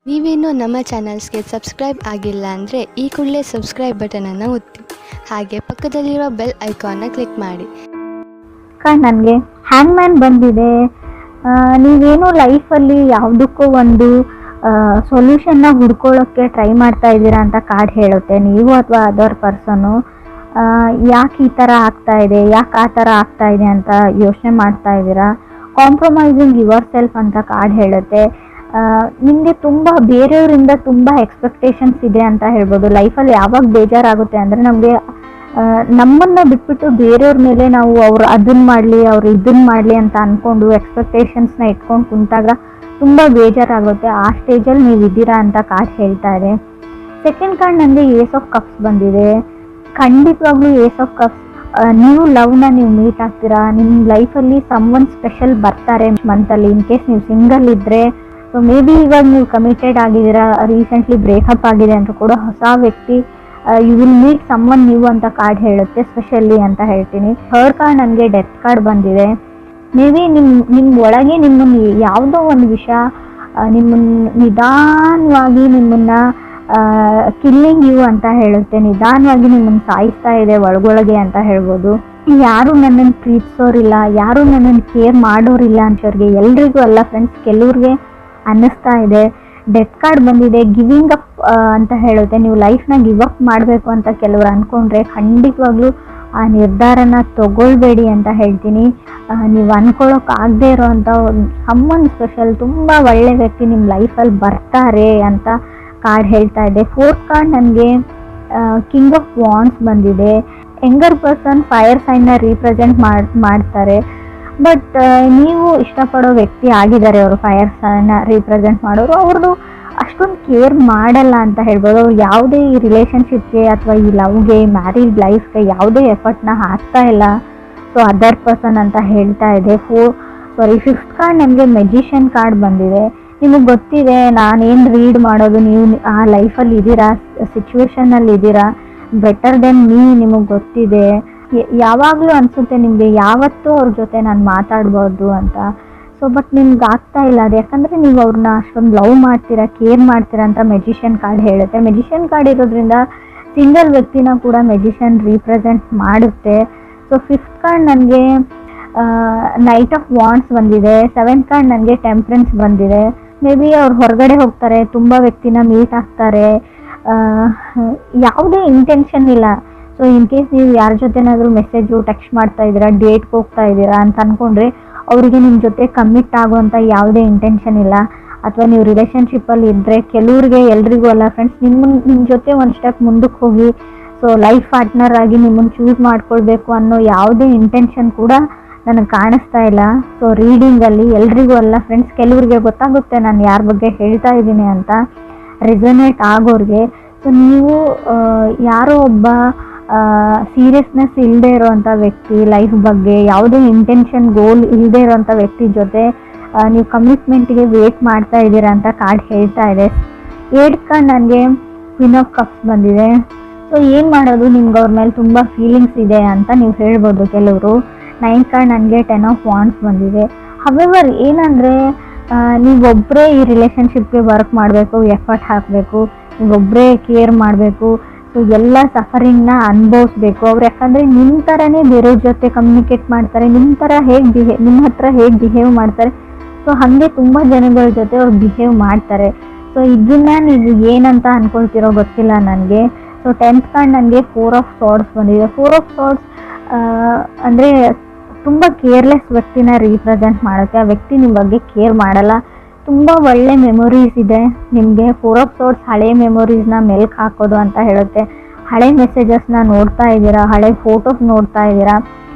ನೀವೇನು ನಮ್ಮ ಚಾನಲ್ಸ್ಗೆ ಸಬ್ಸ್ಕ್ರೈಬ್ ಆಗಿಲ್ಲ ಅಂದರೆ ಈ ಕೂಡಲೇ ಸಬ್ಸ್ಕ್ರೈಬ್ ಬಟನನ್ನು ಒತ್ತಿ, ಹಾಗೆ ಪಕ್ಕದಲ್ಲಿರೋ ಬೆಲ್ ಐಕಾನ್ನ ಕ್ಲಿಕ್ ಮಾಡಿ. ನನಗೆ ಹ್ಯಾಂಗ್ಮ್ಯಾನ್ ಬಂದಿದೆ. ನೀವೇನು ಲೈಫಲ್ಲಿ ಯಾವುದಕ್ಕೂ ಒಂದು ಸೊಲ್ಯೂಷನ್ನ ಹುಡ್ಕೊಳ್ಳೋಕ್ಕೆ ಟ್ರೈ ಮಾಡ್ತಾ ಇದ್ದೀರಾ ಅಂತ ಕಾರ್ಡ್ ಹೇಳುತ್ತೆ. ನೀವು ಅಥವಾ ಅದರ್ ಪರ್ಸನ್ನು ಯಾಕೆ ಈ ಥರ ಆಗ್ತಾ ಇದೆ, ಯಾಕೆ ಆ ಥರ ಆಗ್ತಾ ಇದೆ ಅಂತ ಯೋಚನೆ ಮಾಡ್ತಾ ಇದ್ದೀರಾ. ಕಾಂಪ್ರಮೈಸಿಂಗ್ ಯುವರ್ ಸೆಲ್ಫ್ ಅಂತ ಕಾರ್ಡ್ ಹೇಳುತ್ತೆ. ನಿಮಗೆ ತುಂಬ ಬೇರೆಯವರಿಂದ ತುಂಬ ಎಕ್ಸ್ಪೆಕ್ಟೇಷನ್ಸ್ ಇದೆ ಅಂತ ಹೇಳ್ಬೋದು. ಲೈಫಲ್ಲಿ ಯಾವಾಗ ಬೇಜಾರಾಗುತ್ತೆ ಅಂದರೆ ನಮಗೆ ನಮ್ಮನ್ನು ಬಿಟ್ಬಿಟ್ಟು ಬೇರೆಯವ್ರ ಮೇಲೆ ನಾವು ಅವ್ರು ಅದನ್ನು ಮಾಡಲಿ ಅವ್ರು ಇದನ್ನು ಮಾಡಲಿ ಅಂತ ಅಂದ್ಕೊಂಡು ಎಕ್ಸ್ಪೆಕ್ಟೇಷನ್ಸ್ನ ಇಟ್ಕೊಂಡು ಕುಂತಾಗ ತುಂಬ ಬೇಜಾರಾಗುತ್ತೆ. ಆ ಸ್ಟೇಜಲ್ಲಿ ನೀವು ಇದ್ದೀರಾ ಅಂತ ಕಾರ್ಡ್ ಹೇಳ್ತಾ ಇದೆ. ಸೆಕೆಂಡ್ ಕಾರ್ಡ್ ನನಗೆ ಏಸ್ ಆಫ್ ಕಪ್ಸ್ ಬಂದಿದೆ. ಖಂಡಿತವಾಗ್ಲೂ ಏಸ್ ಆಫ್ ಕಪ್ಸ್, ನೀವು ಲವ್ನ ನೀವು ಮೀಟ್ ಆಗ್ತೀರಾ. ನಿಮ್ಮ ಲೈಫಲ್ಲಿ ಸಮ್ವನ್ ಸ್ಪೆಷಲ್ ಬರ್ತಾರೆ ಮಂತಲ್ಲಿ. ಇನ್ ಕೇಸ್ ನೀವು ಸಿಂಗಲ್ ಇದ್ದರೆ, ಸೊ ಮೇ ಬಿ ಇವಾಗ ನೀವು ಕಮಿಟೆಡ್ ಆಗಿದ್ದೀರಾ, ರೀಸೆಂಟ್ಲಿ ಬ್ರೇಕಪ್ ಆಗಿದೆ ಅಂತ ಕೂಡ ಹೊಸ ವ್ಯಕ್ತಿ you will meet someone new ಅಂತ ಕಾರ್ಡ್ ಹೇಳುತ್ತೆ, ಸ್ಪೆಷಲಿ ಅಂತ ಹೇಳ್ತೀನಿ. ಥರ್ಡ್ ಕಾರ್ಡ್ ನನಗೆ ಡೆತ್ ಕಾರ್ಡ್ ಬಂದಿದೆ. ಮೇ ಬಿ ನಿಮ್ಮ ಒಳಗೆ ನಿಮ್ಮನ್ನು ಯಾವುದೋ ಒಂದು ವಿಷಯ ನಿಮ್ಮನ್ನು ನಿಧಾನವಾಗಿ ನಿಮ್ಮನ್ನು ಕಿಲ್ಲಿಂಗ್ ಯು ಅಂತ ಹೇಳುತ್ತೆ. ನಿಧಾನವಾಗಿ ನಿಮ್ಮನ್ನು ಸಾಯಿಸ್ತಾ ಇದೆ ಒಳಗೊಳಗೆ ಅಂತ ಹೇಳ್ಬೋದು. ಯಾರು ನನ್ನನ್ನು ಪ್ರೀತಿಸೋರಿಲ್ಲ, ಯಾರು ನನ್ನನ್ನು ಕೇರ್ ಮಾಡೋರಿಲ್ಲ ಅಂತವ್ರಿಗೆ ಎಲ್ರಿಗೂ ಅಲ್ಲ ಫ್ರೆಂಡ್ಸ್, ಕೆಲವ್ರಿಗೆ ಅನ್ನಿಸ್ತಾ ಇದೆ. ಡೆತ್ ಕಾರ್ಡ್ ಬಂದಿದೆ. ಗಿವಿಂಗ್ ಅಪ್ ಅಂತ ಹೇಳುತ್ತೆ. ನೀವು ಲೈಫ್ನ ಗಿವ್ ಅಪ್ ಮಾಡಬೇಕು ಅಂತ ಕೆಲವರು ಅಂದ್ಕೊಂಡ್ರೆ ಖಂಡಿತವಾಗ್ಲೂ ಆ ನಿರ್ಧಾರನ ತಗೊಳ್ಬೇಡಿ ಅಂತ ಹೇಳ್ತೀನಿ. ನೀವು ಅಂದ್ಕೊಳ್ಳೋಕ್ಕಾಗದೇ ಇರೋವಂಥ ಸಮ್ಮನ್ ಸ್ಪೆಷಲ್ ತುಂಬ ಒಳ್ಳೆ ವ್ಯಕ್ತಿ ನಿಮ್ಮ ಲೈಫಲ್ಲಿ ಬರ್ತಾರೆ ಅಂತ ಕಾರ್ಡ್ ಹೇಳ್ತಾ ಇದೆ. ಫೋರ್ತ್ ಕಾರ್ಡ್ ನನಗೆ ಕಿಂಗ್ ಆಫ್ ವಾಂಡ್ಸ್ ಬಂದಿದೆ. ಯಂಗರ್ ಪರ್ಸನ್ ಫೈರ್ ಸೈನ್ನ ರೀಪ್ರೆಸೆಂಟ್ ಮಾಡ್ತಾರೆ. ಬಟ್ ನೀವು ಇಷ್ಟಪಡೋ ವ್ಯಕ್ತಿ ಆಗಿದ್ದಾರೆ ಅವರು, ಫೈರ್ ಸೈನ್ನ ರೀಪ್ರೆಸೆಂಟ್ ಮಾಡೋರು. ಅವ್ರದ್ದು ಅಷ್ಟೊಂದು ಕೇರ್ ಮಾಡಲ್ಲ ಅಂತ ಹೇಳ್ಬೋದು. ಅವ್ರು ಯಾವುದೇ ಈ ರಿಲೇಷನ್ಶಿಪ್ಗೆ ಅಥವಾ ಈ ಲವ್ಗೆ, ಮ್ಯಾರಿಡ್ ಲೈಫ್ಗೆ ಯಾವುದೇ ಎಫರ್ಟ್ನ ಹಾಕ್ತಾ ಇಲ್ಲ. ಸೊ ಅದರ್ ಪರ್ಸನ್ ಅಂತ ಹೇಳ್ತಾ ಇದೆ. ಫಿಫ್ತ್ ಕಾರ್ಡ್ ನಮಗೆ ಮೆಜಿಷಿಯನ್ ಕಾರ್ಡ್ ಬಂದಿದೆ. ನಿಮಗೆ ಗೊತ್ತಿದೆ ನಾನೇನು ರೀಡ್ ಮಾಡೋದು, ನೀವು ಆ ಲೈಫಲ್ಲಿ ಇದ್ದೀರಾ, ಸಿಚುವೇಶನಲ್ಲಿ ಇದ್ದೀರಾ, ಬೆಟರ್ ದೆನ್ ಮೀ ನಿಮಗೆ ಗೊತ್ತಿದೆ. ಯಾವಾಗಲೂ ಅನಿಸುತ್ತೆ ನಿಮಗೆ ಯಾವತ್ತೂ ಅವ್ರ ಜೊತೆ ನಾನು ಮಾತಾಡ್ಬೋದು ಅಂತ. ಸೊ ಬಟ್ ನಿಮ್ಗೆ ಆಗ್ತಾ ಇಲ್ಲ ಅದು, ಯಾಕಂದರೆ ನೀವು ಅವ್ರನ್ನ ಅಷ್ಟೊಂದು ಲವ್ ಮಾಡ್ತೀರಾ, ಕೇರ್ ಮಾಡ್ತೀರಾ ಅಂತ ಮೆಜಿಷಿಯನ್ ಕಾರ್ಡ್ ಹೇಳುತ್ತೆ. ಮೆಜಿಷಿಯನ್ ಕಾರ್ಡ್ ಇರೋದ್ರಿಂದ ಸಿಂಗಲ್ ವ್ಯಕ್ತಿನ ಕೂಡ ಮೆಜಿಷಿಯನ್ ರೀಪ್ರೆಸೆಂಟ್ ಮಾಡುತ್ತೆ. ಸೊ ಫಿಫ್ತ್ ಕಾರ್ಡ್ ನನಗೆ ನೈಟ್ ಆಫ್ ವಾಂಡ್ಸ್ ಬಂದಿದೆ. ಸೆವೆಂತ್ ಕಾರ್ಡ್ ನನಗೆ ಟೆಂಪ್ರೆನ್ಸ್ ಬಂದಿದೆ. ಮೇ ಬಿ ಅವ್ರು ಹೊರಗಡೆ ಹೋಗ್ತಾರೆ, ತುಂಬ ವ್ಯಕ್ತಿನ ಮೀಟ್ ಆಗ್ತಾರೆ, ಯಾವುದೇ ಇಂಟೆನ್ಷನ್ ಇಲ್ಲ. ಸೊ ಇನ್ ಕೇಸ್ ನೀವು ಯಾರ ಜೊತೆನಾದರೂ ಮೆಸೇಜು ಟೆಕ್ಸ್ಟ್ ಮಾಡ್ತಾ ಇದ್ದೀರಾ, ಡೇಟ್ಗೆ ಹೋಗ್ತಾ ಇದ್ದೀರಾ ಅಂತ ಅಂದ್ಕೊಂಡ್ರೆ ಅವರಿಗೆ ನಿಮ್ಮ ಜೊತೆ ಕಮಿಟ್ ಆಗುವಂಥ ಯಾವುದೇ ಇಂಟೆನ್ಷನ್ ಇಲ್ಲ. ಅಥವಾ ನೀವು ರಿಲೇಷನ್ಶಿಪ್ಪಲ್ಲಿ ಇದ್ದರೆ ಕೆಲವ್ರಿಗೆ, ಎಲ್ರಿಗೂ ಅಲ್ಲ ಫ್ರೆಂಡ್ಸ್, ನಿಮ್ಮ ಜೊತೆ ಒಂದು ಸ್ಟೆಪ್ ಮುಂದಕ್ಕೆ ಹೋಗಿ ಸೊ ಲೈಫ್ ಪಾರ್ಟ್ನರ್ ಆಗಿ ನಿಮ್ಮನ್ನು ಚೂಸ್ ಮಾಡ್ಕೊಳ್ಬೇಕು ಅನ್ನೋ ಯಾವುದೇ ಇಂಟೆನ್ಷನ್ ಕೂಡ ನನಗೆ ಕಾಣಿಸ್ತಾ ಇಲ್ಲ. ಸೊ ರೀಡಿಂಗಲ್ಲಿ ಎಲ್ರಿಗೂ ಅಲ್ಲ ಫ್ರೆಂಡ್ಸ್, ಕೆಲವ್ರಿಗೆ ಗೊತ್ತಾಗುತ್ತೆ ನಾನು ಯಾರ ಬಗ್ಗೆ ಹೇಳ್ತಾ ಇದ್ದೀನಿ ಅಂತ, ರೆಸೊನೇಟ್ ಆಗೋರಿಗೆ. ಸೊ ನೀವು ಯಾರೋ ಒಬ್ಬ ಸೀರಿಯಸ್ನೆಸ್ ಇಲ್ಲದೆ ಇರೋವಂಥ ವ್ಯಕ್ತಿ, ಲೈಫ್ ಬಗ್ಗೆ ಯಾವುದೇ ಇಂಟೆನ್ಷನ್ ಗೋಲ್ ಇಲ್ಲದೆ ಇರೋವಂಥ ವ್ಯಕ್ತಿ ಜೊತೆ ನೀವು ಕಮಿಟ್ಮೆಂಟ್ಗೆ ವೇಟ್ ಮಾಡ್ತಾ ಇದ್ದೀರಾ ಅಂತ ಕಾರ್ಡ್ ಹೇಳ್ತಾ ಇದೆ. 8th ಕಾರ್ಡ್ ನನಗೆ ಕ್ವೀನ್ ಆಫ್ ಕಪ್ಸ್ ಬಂದಿದೆ. ಸೊ ಏನು ಮಾಡೋದು, ನಿಮ್ಗೆ ಅವ್ರ ಮೇಲೆ ತುಂಬ ಫೀಲಿಂಗ್ಸ್ ಇದೆ ಅಂತ ನೀವು ಹೇಳ್ಬೋದು ಕೆಲವರು. 9th ಕಾರ್ಡ್ ನನಗೆ 10 ಆಫ್ ವಾಂಡ್ಸ್ ಬಂದಿದೆ. ಹವೆವರ್ ಏನಂದರೆ ನೀವೊಬ್ಬರೇ ಈ ರಿಲೇಷನ್ಶಿಪ್ಗೆ ವರ್ಕ್ ಮಾಡಬೇಕು, ಎಫರ್ಟ್ ಹಾಕಬೇಕು, ನೀವೊಬ್ಬರೇ ಕೇರ್ ಮಾಡಬೇಕು. ಸೊ ಎಲ್ಲ ಸಫರಿಂಗ್ನ ಅನುಭವಿಸ್ಬೇಕು ಅವ್ರು. ಯಾಕಂದರೆ ನಿಮ್ಮ ಥರನೇ ಬೇರೆಯವ್ರ ಜೊತೆ ಕಮ್ಯುನಿಕೇಟ್ ಮಾಡ್ತಾರೆ, ನಿಮ್ಮ ಹತ್ರ ಹೇಗೆ ಬಿಹೇವ್ ಮಾಡ್ತಾರೆ, ಸೊ ಹಾಗೆ ತುಂಬ ಜನಗಳ ಜೊತೆ ಅವ್ರು ಬಿಹೇವ್ ಮಾಡ್ತಾರೆ. ಸೊ ಇದನ್ನು ನೀವು ಏನಂತ ಅಂದ್ಕೊಳ್ತಿರೋ ಗೊತ್ತಿಲ್ಲ ನನಗೆ. ಸೊ 10th ಕಾರ್ಡ್ ನನಗೆ 4 ಆಫ್ ಸಾರ್ಡ್ಸ್ ಬಂದಿದೆ. 4 ಆಫ್ ಸಾರ್ಡ್ಸ್ ಅಂದರೆ ತುಂಬ ಕೇರ್ಲೆಸ್ ವ್ಯಕ್ತಿನ ರೀಪ್ರೆಸೆಂಟ್ ಮಾಡುತ್ತೆ. ಆ ವ್ಯಕ್ತಿ ನಿಮ್ಮ ಬಗ್ಗೆ ಕೇರ್ ಮಾಡಲ್ಲ. ತುಂಬ ಒಳ್ಳೆ ಮೆಮೊರೀಸ್ ಇದೆ ನಿಮಗೆ. 4 ಆಫ್ ಸಾರ್ಡ್ಸ್ ಹಳೆ ಮೆಮೊರೀಸ್ನ ಮೆಲ್ಕ್ ಹಾಕೋದು ಅಂತ ಹೇಳುತ್ತೆ. ಹಳೆ ಮೆಸೇಜಸ್ನ ನೋಡ್ತಾ ಇದ್ದೀರಾ, ಹಳೆ ಫೋಟೋಸ್ ನೋಡ್ತಾ ಇದ್ದೀರಾ.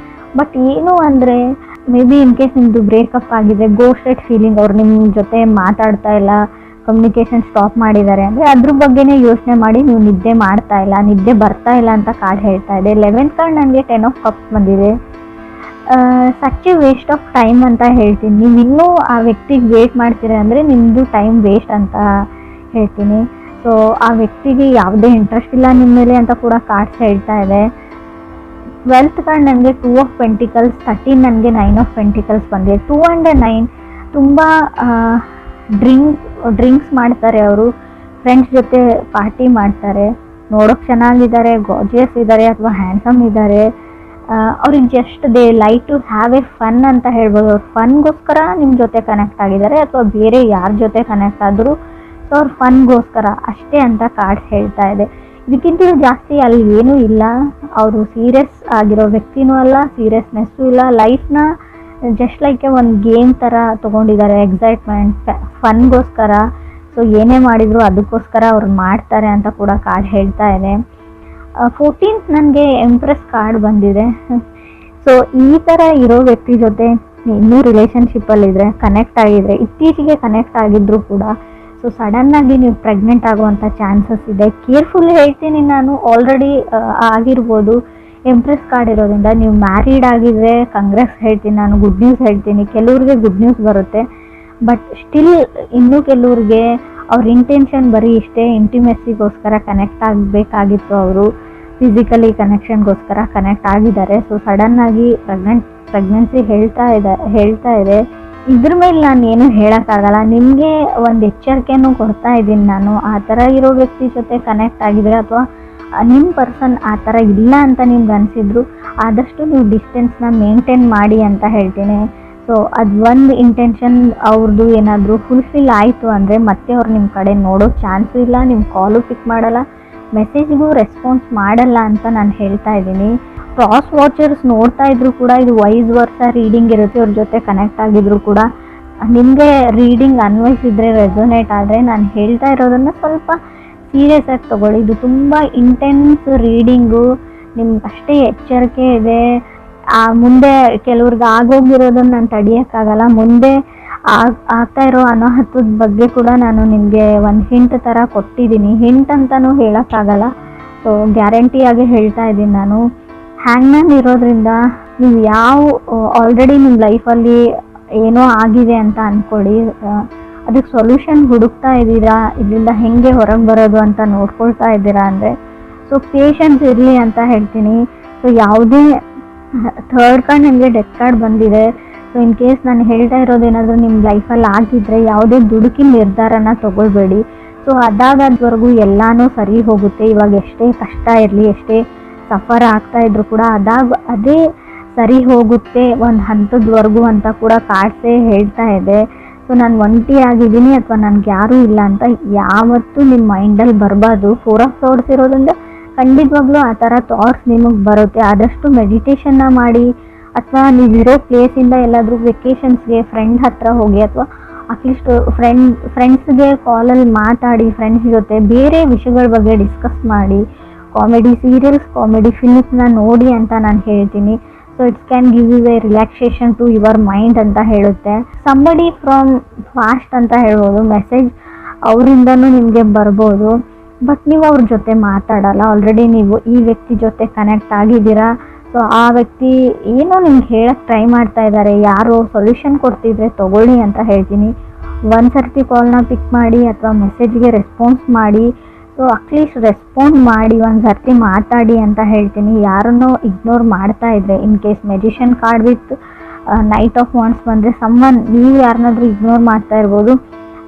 ಬಟ್ ಏನು ಅಂದರೆ ಮೇ ಬಿ ಇನ್ ಕೇಸ್ ನಿಮ್ಮದು ಬ್ರೇಕಪ್ ಆಗಿದೆ, ಗೋಸ್ಟೆಡ್ ಫೀಲಿಂಗ್, ಅವ್ರು ನಿಮ್ಮ ಜೊತೆ ಮಾತಾಡ್ತಾ ಇಲ್ಲ, ಕಮ್ಯುನಿಕೇಷನ್ ಸ್ಟಾಪ್ ಮಾಡಿದ್ದಾರೆ ಅಂದರೆ ಅದ್ರ ಬಗ್ಗೆನೇ ಯೋಚನೆ ಮಾಡಿ ನೀವು ನಿದ್ದೆ ಮಾಡ್ತಾ ಇಲ್ಲ, ನಿದ್ದೆ ಬರ್ತಾ ಇಲ್ಲ ಅಂತ ಕಾರ್ಡ್ ಹೇಳ್ತಾ ಇದೆ. 11th ಕಾರ್ಡ್ ನನಗೆ 10 ಆಫ್ ಕಪ್ಸ್ ಬಂದಿದೆ. Such A waste of time ಅಂತ ಹೇಳ್ತೀನಿ. ನೀವು ಇನ್ನೂ ಆ ವ್ಯಕ್ತಿಗೆ ವೇಟ್ ಮಾಡ್ತೀರಾ ಅಂದರೆ ನಿಮ್ಮದು ಟೈಮ್ ವೇಸ್ಟ್ ಅಂತ ಹೇಳ್ತೀನಿ. ಸೊ ಆ ವ್ಯಕ್ತಿಗೆ ಯಾವುದೇ ಇಂಟ್ರೆಸ್ಟ್ ಇಲ್ಲ ನಿಮ್ಮ ಮೇಲೆ ಅಂತ ಕೂಡ ಕಾರ್ಡ್ಸ್ ಹೇಳ್ತಾ ಇದೆ. 12th ಕಾರ್ಡ್ ನನಗೆ 2 ಆಫ್ ಪೆಂಟಿಕಲ್ಸ್, 13 ನನಗೆ 9 ಆಫ್ ಪೆಂಟಿಕಲ್ಸ್ ಬಂದಿದೆ. 2 and 9 ತುಂಬ ಡ್ರಿಂಕ್ ಡ್ರಿಂಕ್ಸ್ ಮಾಡ್ತಾರೆ, ಅವರು ಫ್ರೆಂಡ್ಸ್ ಜೊತೆ ಪಾರ್ಟಿ ಮಾಡ್ತಾರೆ, ನೋಡೋಕೆ ಚೆನ್ನಾಗಿದ್ದಾರೆ, ಗಾರ್ಜಿಯಸ್ ಇದ್ದಾರೆ ಅಥವಾ ಹ್ಯಾಂಡ್ಸಮ್ ಇದ್ದಾರೆ, ಅವ್ರಿಗೆ just they like to have a fun ಅಂತ ಹೇಳ್ಬೋದು. ಅವ್ರು ಫನ್ಗೋಸ್ಕರ ನಿಮ್ಮ ಜೊತೆ ಕನೆಕ್ಟ್ ಆಗಿದ್ದಾರೆ ಅಥವಾ ಬೇರೆ ಯಾರ ಜೊತೆ ಕನೆಕ್ಟ್ ಆದರೂ ಸೊ ಅವ್ರ ಫನ್ಗೋಸ್ಕರ ಅಷ್ಟೇ ಅಂತ ಕಾರ್ಡ್ಸ್ ಹೇಳ್ತಾ ಇದೆ. ಇದಕ್ಕಿಂತಲೂ ಜಾಸ್ತಿ ಅಲ್ಲಿ ಏನೂ ಇಲ್ಲ. ಅವರು ಸೀರಿಯಸ್ ಆಗಿರೋ ವ್ಯಕ್ತಿನೂ ಅಲ್ಲ, ಸೀರಿಯಸ್ನೆಸ್ಸು ಇಲ್ಲ, ಲೈಫ್ನ ಜಸ್ಟ್ ಲೈಕ್ ಒಂದು ಗೇಮ್ ಥರ ತೊಗೊಂಡಿದ್ದಾರೆ, ಎಕ್ಸೈಟ್ಮೆಂಟ್ ಫನ್ಗೋಸ್ಕರ. ಸೊ ಏನೇ ಮಾಡಿದ್ರು ಅದಕ್ಕೋಸ್ಕರ ಅವ್ರು ಮಾಡ್ತಾರೆ ಅಂತ ಕೂಡ ಕಾರ್ಡ್ ಹೇಳ್ತಾ ಇದೆ. 14th ನನಗೆ ಎಂಪ್ರೆಸ್ ಕಾರ್ಡ್ ಬಂದಿದೆ. ಸೊ ಈ ಥರ ಇರೋ ವ್ಯಕ್ತಿ ಜೊತೆ ಇನ್ನೂ ರಿಲೇಷನ್ಶಿಪ್ಪಲ್ಲಿದ್ದರೆ, ಕನೆಕ್ಟ್ ಆಗಿದ್ರೆ, ಇತ್ತೀಚೆಗೆ ಕನೆಕ್ಟ್ ಆಗಿದ್ರು ಕೂಡ ಸೊ ಸಡನ್ನಾಗಿ ನೀವು ಪ್ರೆಗ್ನೆಂಟ್ ಆಗುವಂಥ ಚಾನ್ಸಸ್ ಇದೆ. ಕೇರ್ಫುಲ್ ಹೇಳ್ತೀನಿ ನಾನು, ಆಲ್ರೆಡಿ ಆಗಿರ್ಬೋದು. ಎಂಪ್ರೆಸ್ ಕಾರ್ಡ್ ಇರೋದ್ರಿಂದ ನೀವು ಮ್ಯಾರಿಡ್ ಆಗಿದ್ರೆ ಕಂಗ್ರೆಸ್ ಹೇಳ್ತೀನಿ ನಾನು, ಗುಡ್ ನ್ಯೂಸ್ ಹೇಳ್ತೀನಿ. ಕೆಲವ್ರಿಗೆ ಗುಡ್ ನ್ಯೂಸ್ ಬರುತ್ತೆ, ಬಟ್ ಸ್ಟಿಲ್ ಇನ್ನೂ ಕೆಲವ್ರಿಗೆ ಅವ್ರ ಇಂಟೆನ್ಷನ್ ಬರೀ ಇಷ್ಟೇ, ಇಂಟಿಮೆಸಿಗೋಸ್ಕರ ಕನೆಕ್ಟ್ ಆಗಬೇಕಾಗಿತ್ತು, ಅವರು ಫಿಸಿಕಲಿ ಕನೆಕ್ಷನ್ಗೋಸ್ಕರ ಕನೆಕ್ಟ್ ಆಗಿದ್ದಾರೆ. ಸೊ ಸಡನ್ನಾಗಿ ಪ್ರೆಗ್ನೆನ್ಸಿ ಹೇಳ್ತಾ ಇದೆ. ಇದ್ರ ಮೇಲೆ ನಾನು ಏನು ಹೇಳೋಕ್ಕಾಗಲ್ಲ. ನಿಮಗೆ ಒಂದು ಎಚ್ಚರಿಕೆನೂ ಕೊಡ್ತಾ ಇದ್ದೀನಿ ನಾನು. ಆ ಥರ ಇರೋ ವ್ಯಕ್ತಿ ಜೊತೆ ಕನೆಕ್ಟ್ ಆಗಿದ್ರೆ ಅಥವಾ ನಿಮ್ಮ ಪರ್ಸನ್ ಆ ಥರ ಇಲ್ಲ ಅಂತ ನಿಮ್ಗೆ ಅನಿಸಿದ್ರು, ಆದಷ್ಟು ನೀವು ಡಿಸ್ಟೆನ್ಸ್ನ ಮೇಂಟೈನ್ ಮಾಡಿ ಅಂತ ಹೇಳ್ತೀನಿ. ಸೊ ಅದು ಒಂದು ಇಂಟೆನ್ಷನ್ ಅವ್ರದ್ದು ಏನಾದರೂ ಫುಲ್ಫಿಲ್ ಆಯಿತು ಅಂದರೆ ಮತ್ತೆ ಅವ್ರು ನಿಮ್ಮ ಕಡೆ ನೋಡೋ ಚಾನ್ಸು ಇಲ್ಲ, ನಿಮ್ಮ ಕಾಲು ಪಿಕ್ ಮಾಡಲ್ಲ, ಮೆಸೇಜ್ಗೂ ರೆಸ್ಪಾನ್ಸ್ ಮಾಡಲ್ಲ ಅಂತ ನಾನು ಹೇಳ್ತಾ ಇದ್ದೀನಿ. ಕ್ರಾಸ್ ವಾಚರ್ಸ್ ನೋಡ್ತಾ ಇದ್ರು ಕೂಡ ಇದು ವೈಸ್ ವರ್ಷ ರೀಡಿಂಗ್ ಇರುತ್ತೆ. ಅವ್ರ ಜೊತೆ ಕನೆಕ್ಟ್ ಆಗಿದ್ರು ಕೂಡ ನಿಮಗೆ ರೀಡಿಂಗ್ ಅನ್ವಯಿಸಿದ್ರೆ, ರೆಸೊನೇಟ್ ಆದರೆ ನಾನು ಹೇಳ್ತಾ ಇರೋದನ್ನು ಸ್ವಲ್ಪ ಸೀರಿಯಸ್ ಆಗಿ ತೊಗೊಳ್ಳಿ. ಇದು ತುಂಬ ಇಂಟೆನ್ಸ್ ರೀಡಿಂಗು, ನಿಮ್ಗೆ ಅಷ್ಟೇ ಎಚ್ಚರಿಕೆ ಇದೆ. ಮುಂದೆ ಕೆಲವ್ರಿಗೆ ಆಗೋಗಿರೋದನ್ನು ನಾನು ತಡೆಯೋಕ್ಕಾಗಲ್ಲ. ಮುಂದೆ ಆಗ್ತಾ ಇರೋ ಅನಾಹುತದ ಬಗ್ಗೆ ಕೂಡ ನಾನು ನಿಮಗೆ ಒಂದು ಹಿಂಟ್ ಥರ ಕೊಟ್ಟಿದ್ದೀನಿ. ಹಿಂಟ್ ಅಂತಲೂ ಹೇಳೋಕ್ಕಾಗಲ್ಲ, ಸೊ ಗ್ಯಾರಂಟಿಯಾಗಿ ಹೇಳ್ತಾ ಇದ್ದೀನಿ ನಾನು. ಹ್ಯಾಂಗ್ಮ್ಯಾನ್ ಇರೋದ್ರಿಂದ ನೀವು ಆಲ್ರೆಡಿ ನಿಮ್ಮ ಲೈಫಲ್ಲಿ ಏನೋ ಆಗಿದೆ ಅಂತ ಅಂದ್ಕೊಳ್ಳಿ, ಅದಕ್ಕೆ ಸೊಲ್ಯೂಷನ್ ಹುಡುಕ್ತಾ ಇದ್ದೀರಾ, ಇದರಿಂದ ಹೆಂಗೆ ಹೊರಗೆ ಬರೋದು ಅಂತ ನೋಡ್ಕೊಳ್ತಾ ಇದ್ದೀರಾ ಅಂದರೆ ಸೊ ಪೇಷನ್ಸ್ ಇರಲಿ ಅಂತ ಹೇಳ್ತೀನಿ. ಸೊ ಯಾವುದೇ ಥರ್ಡ್ ಕಾರ್ಡ್ ನಿಮಗೆ ಡೆತ್ ಕಾರ್ಡ್ ಬಂದಿದೆ. ಸೊ ಇನ್ ಕೇಸ್ ನಾನು ಹೇಳ್ತಾ ಇರೋದೇನಾದರೂ ನಿಮ್ಮ ಲೈಫಲ್ಲಿ ಆಗಿದ್ದರೆ ಯಾವುದೇ ದುಡುಕಿನ ನಿರ್ಧಾರನ ತೊಗೊಳ್ಬೇಡಿ. ಸೊ ಅದಾಗದ್ವರೆಗೂ ಎಲ್ಲನೂ ಸರಿ ಹೋಗುತ್ತೆ. ಇವಾಗ ಎಷ್ಟೇ ಕಷ್ಟ ಇರಲಿ, ಎಷ್ಟೇ ಸಫರ್ ಆಗ್ತಾಯಿದ್ರು ಕೂಡ ಅದೇ ಸರಿ ಹೋಗುತ್ತೆ ಒಂದು ಹಂತದವರೆಗೂ ಅಂತ ಕೂಡ ಕಾರ್ಡ್ಸೇ ಹೇಳ್ತಾ ಇದೆ. ಸೊ ನಾನು ಒಂಟಿ ಆಗಿದ್ದೀನಿ ಅಥವಾ ನನಗೆ ಯಾರೂ ಇಲ್ಲ ಅಂತ ಯಾವತ್ತೂ ನಿಮ್ಮ ಮೈಂಡಲ್ಲಿ ಬರಬಾರ್ದು. 4 ಆಫ್ ಸೋರ್ಸ್ ಇರೋದ್ರಿಂದ ಖಂಡಿತವಾಗ್ಲೂ ಆ ಥರ ಥಾಟ್ಸ್ ನಿಮಗೆ ಬರುತ್ತೆ. ಆದಷ್ಟು ಮೆಡಿಟೇಷನ್ನ ಮಾಡಿ ಅಥವಾ ನೀವಿರೋ ಪ್ಲೇಸಿಂದ ಎಲ್ಲಾದರೂ ವೆಕೇಷನ್ಸ್ಗೆ ಫ್ರೆಂಡ್ ಹತ್ರ ಹೋಗಿ ಅಥವಾ ಅಟ್ಲೀಸ್ಟ್ ಫ್ರೆಂಡ್ಸ್ಗೆ ಕಾಲಲ್ಲಿ ಮಾತಾಡಿ, ಫ್ರೆಂಡ್ಸ್ ಜೊತೆ ಬೇರೆ ವಿಷಯಗಳ ಬಗ್ಗೆ ಡಿಸ್ಕಸ್ ಮಾಡಿ, ಕಾಮಿಡಿ ಸೀರಿಯಲ್ಸ್, ಕಾಮಿಡಿ ಫಿಲ್ಮ್ಸ್ನ ನೋಡಿ ಅಂತ ನಾನು ಹೇಳ್ತೀನಿ. So it's can give you a relaxation to your mind ಅಂತ ಹೇಳುತ್ತೆ. ಸಂಬಡಿ ಫ್ರಮ್ ಫಾಸ್ಟ್ ಅಂತ ಹೇಳ್ಬೋದು, ಮೆಸೇಜ್ ಅವರಿಂದನೂ ನಿಮಗೆ ಬರ್ಬೋದು, ಬಟ್ ನೀವು ಅವ್ರ ಜೊತೆ ಮಾತಾಡಲ್ಲ. ಆಲ್ರೆಡಿ ನೀವು ಈ ವ್ಯಕ್ತಿ ಜೊತೆ ಕನೆಕ್ಟ್ ಆಗಿದ್ದೀರಾ. ಸೊ ಆ ವ್ಯಕ್ತಿ ಏನೋ ನಿಮ್ಗೆ ಹೇಳಕ್ಕೆ ಟ್ರೈ ಮಾಡ್ತಾ ಇದ್ದಾರೆ, ಯಾರೋ ಸೊಲ್ಯೂಷನ್ ಕೊಡ್ತಿದ್ರೆ ತೊಗೊಳ್ಳಿ ಅಂತ ಹೇಳ್ತೀನಿ. ಒಂದು ಸರ್ತಿ ಕಾಲ್ನ ಪಿಕ್ ಮಾಡಿ ಅಥವಾ ಮೆಸೇಜ್ಗೆ ರೆಸ್ಪಾನ್ಸ್ ಮಾಡಿ. ಸೊ ಅಟ್ಲೀಸ್ಟ್ ರೆಸ್ಪಾಂಡ್ ಮಾಡಿ, ಒಂದು ಸರ್ತಿ ಮಾತಾಡಿ ಅಂತ ಹೇಳ್ತೀನಿ. ಯಾರನ್ನೋ ಇಗ್ನೋರ್ ಮಾಡ್ತಾ ಇದ್ರೆ, in case magician card with knight of wands ಬಂದರೆ ನೀವು ಯಾರನ್ನಾದ್ರೂ ಇಗ್ನೋರ್ ಮಾಡ್ತಾ ಇರ್ಬೋದು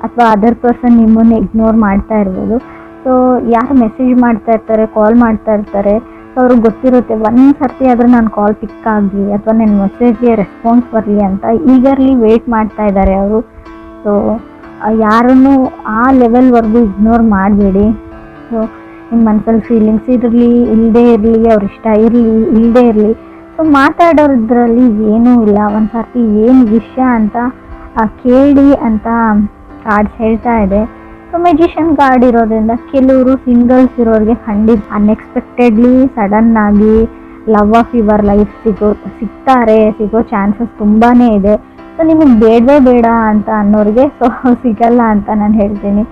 ಅಥವಾ ಅದರ್ ಪರ್ಸನ್ ನಿಮ್ಮನ್ನು ಇಗ್ನೋರ್ ಮಾಡ್ತಾ ಇರ್ಬೋದು. ಸೊ ಯಾರು ಮೆಸೇಜ್ ಮಾಡ್ತಾ ಇರ್ತಾರೆ, ಕಾಲ್ ಮಾಡ್ತಾ ಇರ್ತಾರೆ, ಸೊ ಅವ್ರಿಗೆ ಗೊತ್ತಿರುತ್ತೆ ಒಂದು ಸರ್ತಿ ಆದರೂ ನಾನು ಕಾಲ್ ಪಿಕ್ ಆಗಲಿ ಅಥವಾ ನನ್ನ ಮೆಸೇಜ್ಗೆ ರೆಸ್ಪಾನ್ಸ್ ಬರಲಿ ಅಂತ ಈಗರ್ಲಿ ವೆಯ್ಟ್ ಮಾಡ್ತಾ ಇದ್ದಾರೆ ಅವರು. ಸೊ ಯಾರನ್ನು ಆ ಲೆವೆಲ್ವರೆಗೂ ಇಗ್ನೋರ್ ಮಾಡಬೇಡಿ. ಸೊ ನಿಮ್ಮ ಮನಸ್ಸಲ್ಲಿ ಫೀಲಿಂಗ್ಸ್ ಇರಲಿ ಇಲ್ಲದೇ ಇರಲಿ, ಅವ್ರ ಇಷ್ಟ ಇರಲಿ ಇಲ್ಲದೇ ಇರಲಿ, ಸೊ ಮಾತಾಡೋದ್ರಲ್ಲಿ ಏನೂ ಇಲ್ಲ. ಒಂದು ಸರ್ತಿ ಏನು ವಿಷಯ ಅಂತ ಕೇಳಿ ಅಂತ ಕಾರ್ಡ್ಸ್ ಹೇಳ್ತಾ ಇದೆ. ಸೊ ಮೆಜಿಷಿಯನ್ ಕಾರ್ಡ್ ಇರೋದ್ರಿಂದ ಕೆಲವರು ಸಿಂಗಲ್ಸ್ ಇರೋರಿಗೆ ಖಂಡಿತ ಅನ್ಎಕ್ಸ್ಪೆಕ್ಟೆಡ್ಲಿ ಸಡನ್ನಾಗಿ ಲವ್ ಆಫ್ ಯುವರ್ ಲೈಫ್ ಸಿಗೋ ಚಾನ್ಸಸ್ ತುಂಬಾ ಇದೆ. ಸೊ ನಿಮಗೆ ಬೇಡವೇ ಬೇಡ ಅಂತ ಅನ್ನೋರಿಗೆ ಸೊ ಸಿಗಲ್ಲ ಅಂತ ನಾನು ಹೇಳ್ತೀನಿ.